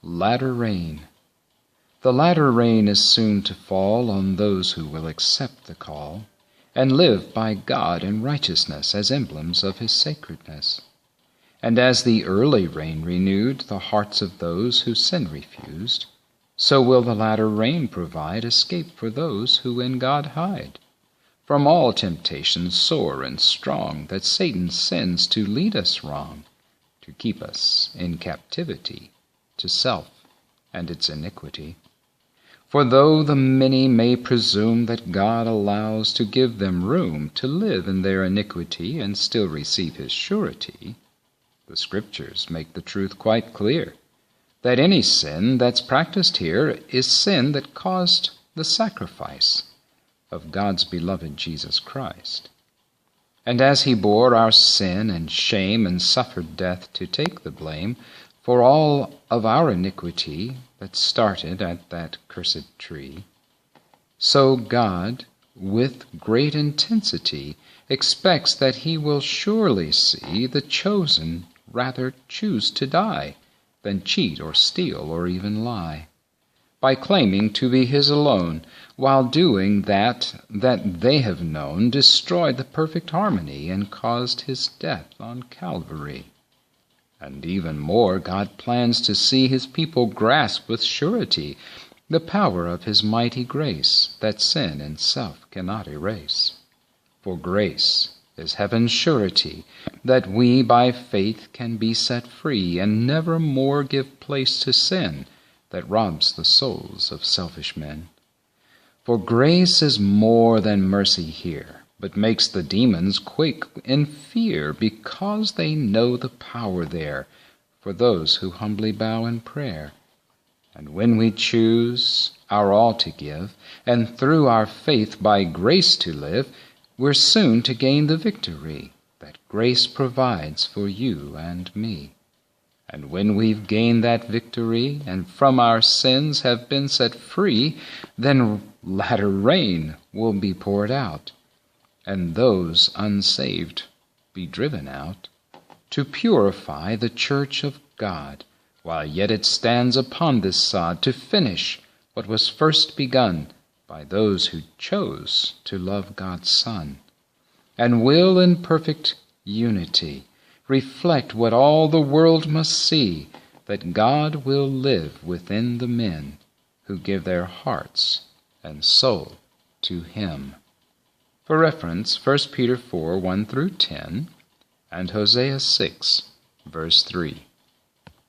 latter rain. The latter rain is soon to fall on those who will accept the call, and live by God in righteousness as emblems of his sacredness. And as the early rain renewed the hearts of those who sin refused, so will the latter rain provide escape for those who in God hide, from all temptations sore and strong that Satan sends to lead us wrong, to keep us in captivity to self and its iniquity. For though the many may presume that God allows to give them room to live in their iniquity and still receive his surety, the Scriptures make the truth quite clear, that any sin that's practiced here is sin that caused the sacrifice of God's beloved Jesus Christ. And as he bore our sin and shame and suffered death to take the blame for all of our iniquity that started at that cursed tree, so God, with great intensity, expects that he will surely see the chosen rather choose to die than cheat or steal or even lie, by claiming to be his alone, while doing that they have known destroyed the perfect harmony and caused his death on Calvary. And even more, God plans to see his people grasp with surety the power of his mighty grace that sin and self cannot erase. For grace is heaven's surety that we by faith can be set free and never more give place to sin that robs the souls of selfish men. For grace is more than mercy here, but makes the demons quake in fear because they know the power there for those who humbly bow in prayer. And when we choose our all to give, and through our faith by grace to live, we're soon to gain the victory that grace provides for you and me. And when we've gained that victory and from our sins have been set free, then latter rain will be poured out, and those unsaved be driven out, to purify the church of God, while yet it stands upon this sod, to finish what was first begun by those who chose to love God's Son, and will in perfect unity reflect what all the world must see, that God will live within the men who give their hearts and soul to him. For reference, 1 Peter 4, 1 through 10, and Hosea 6, verse 3.